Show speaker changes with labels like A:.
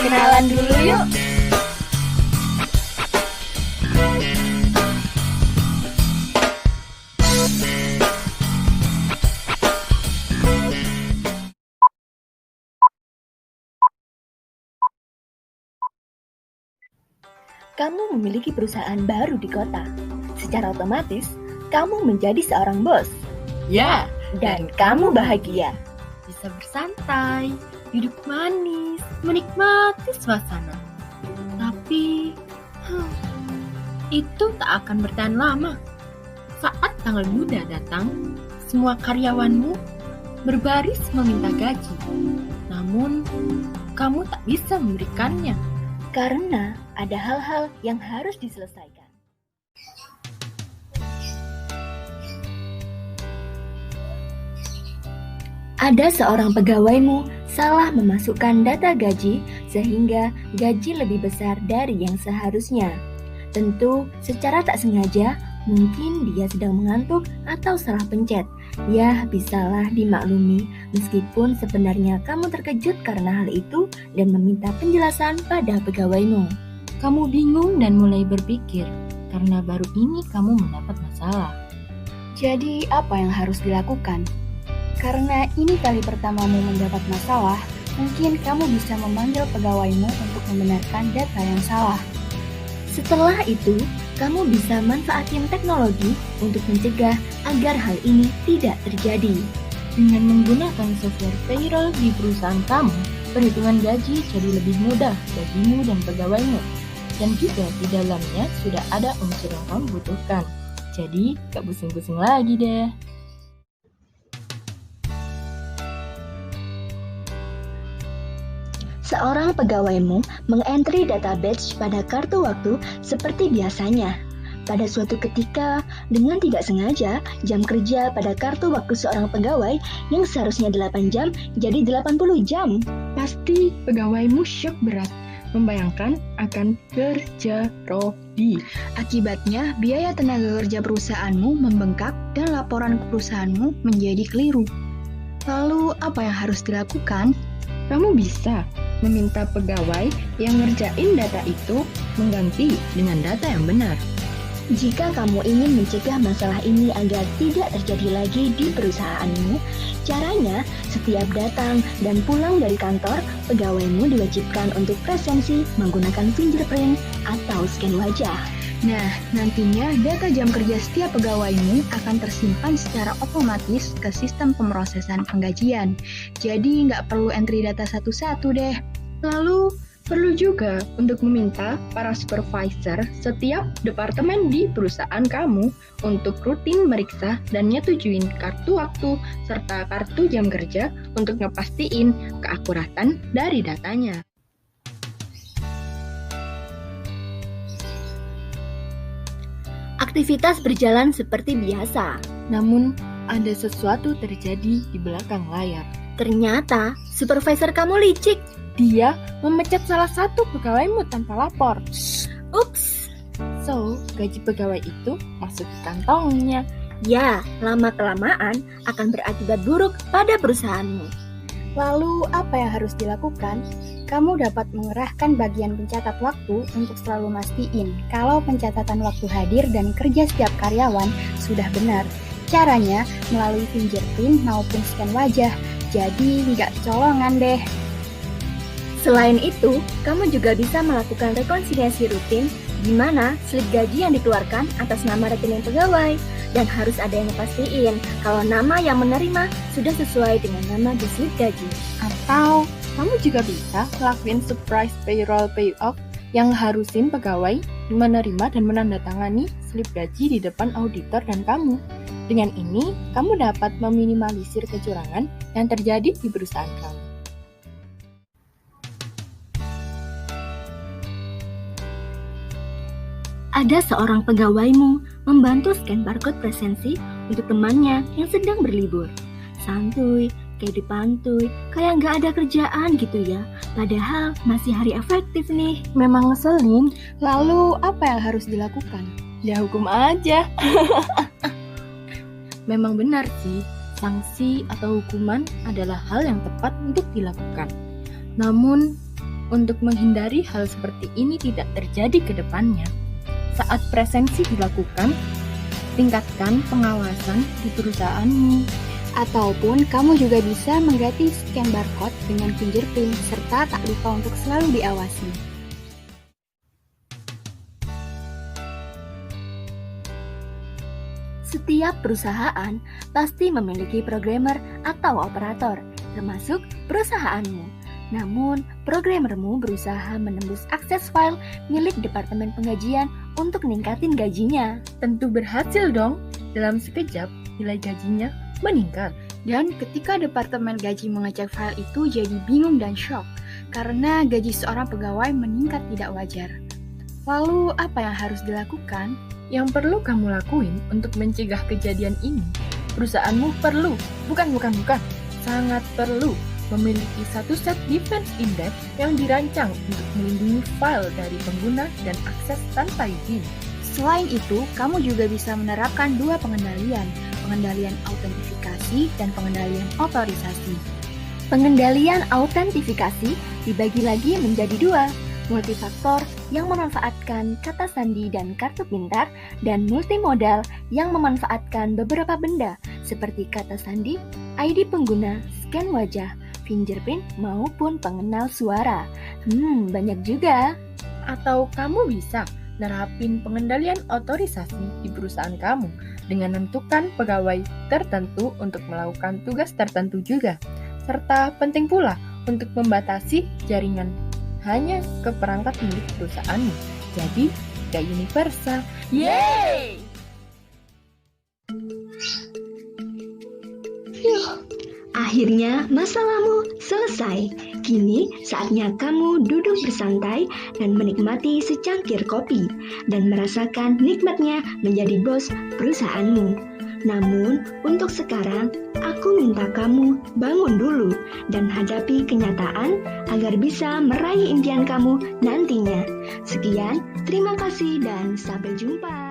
A: Kenalan dulu yuk.
B: Kamu memiliki perusahaan baru di kota. Secara otomatis, kamu menjadi seorang bos.
A: Ya,
B: Dan kamu bahagia.
A: bisa bersantai, duduk manis, menikmati suasana. Tapi, itu tak akan bertahan lama. Saat tanggal muda datang, semua karyawanmu berbaris meminta gaji. Namun, kamu tak bisa memberikannya.
B: Karena ada hal-hal yang harus diselesaikan. Ada seorang pegawaimu salah memasukkan data gaji sehingga gaji lebih besar dari yang seharusnya. Tentu secara tak sengaja mungkin dia sedang mengantuk atau salah pencet. Ya, bisalah dimaklumi meskipun sebenarnya kamu terkejut karena hal itu dan meminta penjelasan pada pegawaimu.
A: Kamu bingung dan mulai berpikir karena baru ini kamu mendapat masalah.
C: Jadi apa yang harus dilakukan? Karena ini kali pertamamu mendapat masalah, mungkin kamu bisa memanggil pegawaimu untuk membenarkan data yang salah.
B: Setelah itu, kamu bisa manfaatin teknologi untuk mencegah agar hal ini tidak terjadi.
A: Dengan menggunakan software payroll di perusahaan kamu, perhitungan gaji jadi lebih mudah bagimu dan pegawaimu. Dan juga di dalamnya sudah ada unsur yang kamu butuhkan. Jadi, gak pusing-pusing lagi deh.
B: Seorang pegawaimu mengentry data badge pada kartu waktu seperti biasanya. Pada suatu ketika, dengan tidak sengaja, jam kerja pada kartu waktu seorang pegawai yang seharusnya 8 jam jadi 80 jam.
D: Pasti pegawaimu syok berat membayangkan akan kerja Rodi.
C: Akibatnya, biaya tenaga kerja perusahaanmu membengkak dan laporan ke perusahaanmu menjadi keliru. Lalu, apa yang harus dilakukan?
D: Kamu bisa meminta pegawai yang ngerjain data itu mengganti dengan data yang benar.
B: Jika kamu ingin mencegah masalah ini agar tidak terjadi lagi di perusahaanmu, caranya setiap datang dan pulang dari kantor, pegawaimu diwajibkan untuk presensi menggunakan fingerprint atau scan wajah.
C: Nah, nantinya data jam kerja setiap pegawaimu akan tersimpan secara otomatis ke sistem pemrosesan penggajian. Jadi nggak perlu entry data satu-satu deh.
D: Lalu, perlu juga untuk meminta para supervisor setiap departemen di perusahaan kamu untuk rutin meriksa dan nyetujuin kartu waktu serta kartu jam kerja untuk ngepastiin keakuratan dari datanya.
B: Aktivitas berjalan seperti biasa.
A: Namun, ada sesuatu terjadi di belakang layar.
B: Ternyata, supervisor kamu licik.
A: Dia memecat salah satu pegawaimu tanpa lapor.
B: Ups.
A: So, gaji pegawai itu masuk ke kantongnya.
B: Ya, lama-kelamaan akan berakibat buruk pada perusahaanmu.
C: Lalu, apa yang harus dilakukan? Kamu dapat mengerahkan bagian pencatat waktu untuk selalu mastiin kalau pencatatan waktu hadir dan kerja setiap karyawan sudah benar. Caranya melalui fingerprint maupun scan wajah, jadi nggak kecolongan deh.
B: Selain itu, kamu juga bisa melakukan rekonsiliasi rutin di mana slip gaji yang dikeluarkan atas nama rekening pegawai dan harus ada yang pastiin kalau nama yang menerima sudah sesuai dengan nama di slip gaji.
A: Atau kamu juga bisa ngelakuin surprise payroll payoff yang harusin pegawai menerima dan menandatangani slip gaji di depan auditor dan kamu. Dengan ini, kamu dapat meminimalisir kecurangan yang terjadi di perusahaan kamu.
B: Ada seorang pegawaimu membantu scan barcode presensi untuk temannya yang sedang berlibur. Santuy, kayak dipantui, kayak nggak ada kerjaan gitu ya. Padahal masih hari efektif nih.
A: Memang ngeselin,
C: Lalu, apa yang harus dilakukan?
A: ya hukum aja. Memang benar sih, sanksi atau hukuman adalah hal yang tepat untuk dilakukan. Namun, untuk menghindari hal seperti ini tidak terjadi ke depannya. Saat presensi dilakukan, tingkatkan pengawasan di perusahaanmu.
C: Ataupun kamu juga bisa mengganti scan barcode dengan fingerprint serta tak lupa untuk selalu diawasi.
B: Setiap perusahaan pasti memiliki programmer atau operator, termasuk perusahaanmu. Namun, programmermu berusaha menembus akses file milik Departemen Penggajian untuk ningkatin gajinya.
A: Tentu berhasil dong. Dalam sekejap, nilai gajinya meningkat.
C: Dan ketika Departemen Gaji mengecek file itu jadi bingung dan shock karena gaji seorang pegawai meningkat tidak wajar. Lalu apa yang harus dilakukan?
A: Yang perlu kamu lakuin untuk mencegah kejadian ini, perusahaanmu sangat perlu memiliki satu set defense index yang dirancang untuk melindungi file dari pengguna dan akses tanpa izin.
C: Selain itu, kamu juga bisa menerapkan dua pengendalian autentifikasi dan pengendalian otorisasi.
B: Pengendalian autentifikasi dibagi lagi menjadi dua, multifaktor yang memanfaatkan kata sandi dan kartu pintar, dan multimodal yang memanfaatkan beberapa benda seperti kata sandi, ID pengguna, scan wajah, fingerprint, maupun pengenal suara. Banyak juga.
A: Atau kamu bisa nerapin pengendalian otorisasi di perusahaan kamu dengan menentukan pegawai tertentu untuk melakukan tugas tertentu juga. Serta penting pula untuk membatasi jaringan hanya ke perangkat milik perusahaanmu. Jadi, gak universal. Yeay!
B: Akhirnya masalahmu selesai. Kini saatnya kamu duduk bersantai dan menikmati secangkir kopi dan merasakan nikmatnya menjadi bos perusahaanmu. Namun, untuk sekarang, aku minta kamu bangun dulu dan hadapi kenyataan agar bisa meraih impian kamu nantinya. Sekian, terima kasih dan sampai jumpa.